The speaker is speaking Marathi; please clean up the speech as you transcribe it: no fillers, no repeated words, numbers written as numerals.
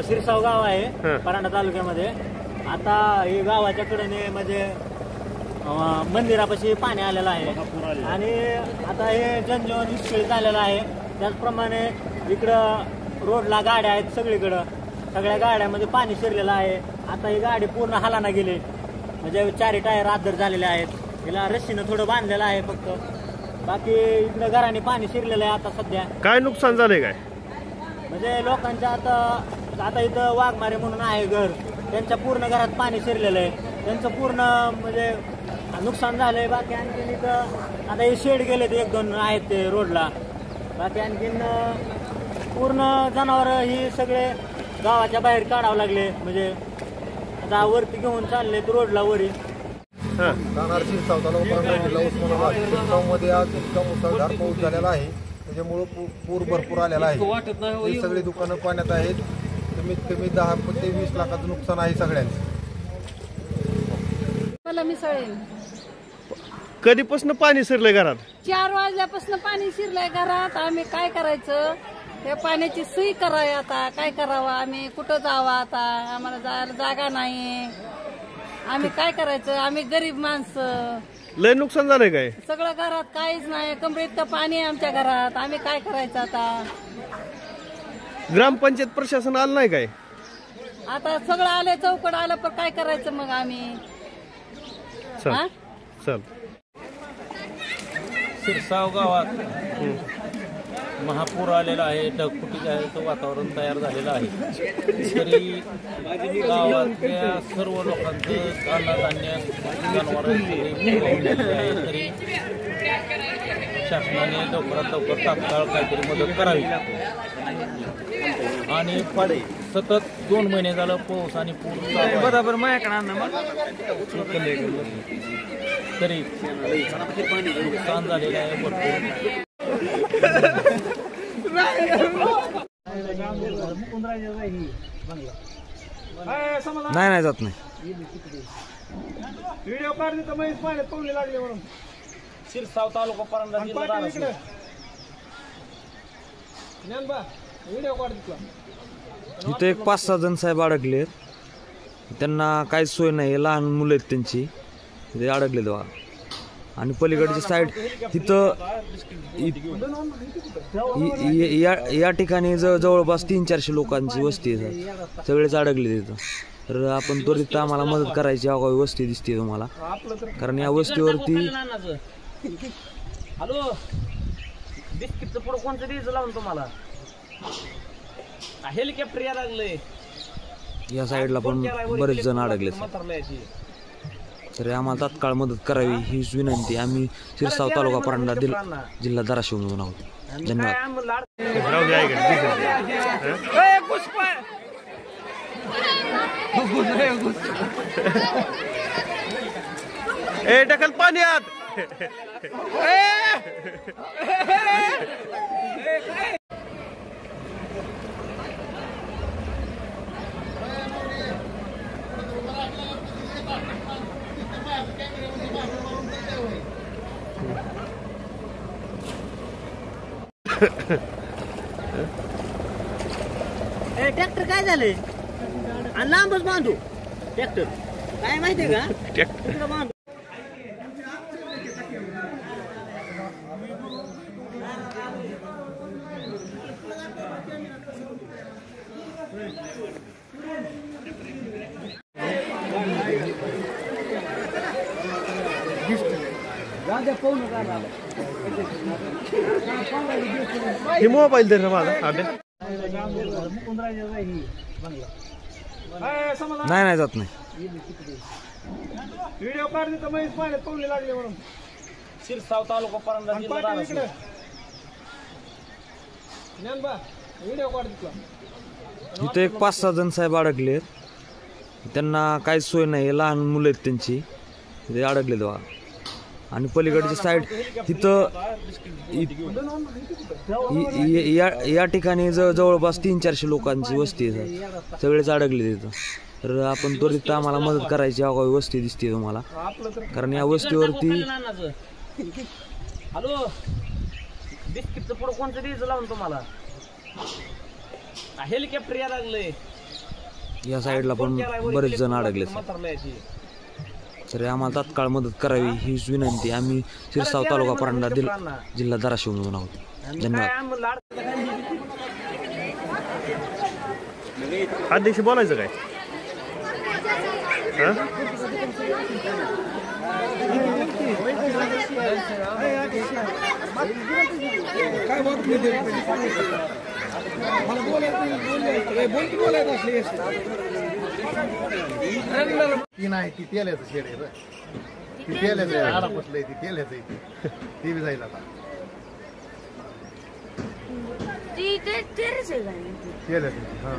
शिरसाव गाव आहे परांडा तालुक्यामध्ये। आता हे गावाच्या कडेने म्हणजे मंदिरापाशी पाणी आलेलं आहे आणि आता हे जनजीवन विस्कळीत झालेलं आहे। त्याचप्रमाणे इकडं रोडला गाड्या आहेत, सगळीकडं सगळ्या गाड्यामध्ये पाणी शिरलेलं आहे। आता ही गाडी पूर्ण हालाना गेली, म्हणजे चारी टायर आदर झालेले आहेत। हिला रस्सीनं थोडं बांधलेलं आहे फक्त, बाकी इकडं घराने पाणी शिरलेलं आहे। आता सध्या काय नुकसान झालंय काय म्हणजे लोकांच्या आता इथं वाघमारे म्हणून आहे घर, त्यांच्या पूर्ण घरात पाणी शिरलेलं आहे, त्यांचं पूर्ण म्हणजे नुकसान झालंय। बाकी आणखीन इथं आता हे शेड गेले ते 1-2 आहेत ते रोडला। बाकी आणखीन पूर्ण जनावर ही सगळे गावाच्या बाहेर काढावं लागले, म्हणजे आता वरती घेऊन चालले रोडला वरी। राहणार शिरसाव तालुका जिल्हा उस्मानाबाद। शिरसावमध्ये आज इतका मुसळधार पाऊस झालेला आहे, त्याच्यामुळं पूर भरपूर आलेला आहे। ही सगळी दुकानं पाण्यात आहेत। कमीत कमी 10 ते 20 लाखाचं नुकसान आहे सगळ्यांचं। मला मिसळेल कधीपासून पाणी शिरलंय घरात? 4 वाजल्यापासून पाणी शिरलंय घरात। आम्ही काय करायचं, हे पाण्याची सोय करावी। आता काय करावं, आम्ही कुठं जावं, आता आम्हाला जायला जागा नाही। आम्ही काय करायचं, आम्ही गरीब माणसं। लय नुकसान झालंय काय? सगळं घरात काहीच नाही, कमरेत पाणी आहे आमच्या घरात। आम्ही काय करायचं आता? ग्रामपंचायत प्रशासन आलं नाही काय? आता सगळं आलंय, चौकट आलं, पण काय करायचं मग आम्ही? चल शिरसाव गावात महापूर आलेला आहे, ढगफुटीचं वातावरण तयार झालेलं आहे। तरी गावातल्या सर्व लोकांचं अन्नधान्य जनावरांचे आहे, तरी शासनाने लवकरात लवकर तात्काळ काहीतरी मदत करावी। आणि सतत 2 महिने झालं पाऊस आणि पूर बरोबर तरी नुकसान झालेलं आहे भरपूर। नाही जात नाही। व्हिडिओ काढले तर मग पाण्यात पाहुणे लागले म्हणून। शिरसाव तालुका परांडा जिल्हा धाराशिव। व्हिडिओ काढ। इथं एक 5-6 जण साहेब अडकले, त्यांना काहीच सोय नाही। लहान मुलं आहेत त्यांची, ते अडकले तेव्हा। आणि पलीकडची साईड तिथं या ठिकाणी जवळपास 300-400 लोकांची वस्ती आहे, सगळेच अडकले तिथं। तर आपण त्वरित आम्हाला मदत करायची अगावी वस्ती दिसते तुम्हाला, कारण या वस्तीवरती हॅलो बिस्किटचं पुढं कोणतं द्यायचं लावून तुम्हाला? हेलिकॉप्टर या लागलंय, या साईडला पण बरेच जण अडकले। तरी आम्हाला तात्काळ मदत करावी हीच विनंती। आम्ही शिरसाव तालुका परांडा जिल्हा धाराशिव मधून आहोत। धन्यवाद। ए ढकल पाण्यात। ट्रॅक्टर काय झालंय? आणि लांबच बांधू ट्रॅक्टर, काय माहितीये का? ट्रॅक्टर बांधू। हे मोबाईल दे माझा। नाही जात नाही। व्हिडिओ काढले तर मग पाण्यात पाहुणे लागले म्हणून। शिरसाव तालुका परांडा जिल्हा धाराशिव। व्हिडिओ काढ। इथं एक 5-6 जण साहेब अडकले, त्यांना काहीच सोय नाही। लहान मुलं आहेत त्यांची, ते अडकले तेव्हा। आणि पलीकडची साईड तिथं या ठिकाणी जवळपास 300-400 लोकांची वस्ती आहे, सगळेच अडकले तिथं। तर आपण त्वरित आम्हाला मदत करायची अगावी वस्ती दिसते तुम्हाला, कारण या वस्तीवरती हॅलो बिस्किटचं पुढं कोणतं द्यायचं लावून तुम्हाला? हेलिकॉप्टर या लागलंय, या साईडला पण बरेच जण अडकले, तर आम्हाला तात्काळ मदत करावी हीच विनंती. आम्ही शिरसाव तालुका परांडा जिल्हा धाराशिवमधून आहोत. धन्यवाद. अध्यक्ष बोलायचं काय? हा? ती नाही, ती तेल्याचं शेड आहे. ती तेल्याचं आहे, आला बसलंय, ती तेल्याचं आहे. ती बी जाईल आता. तेल्याचं, हा.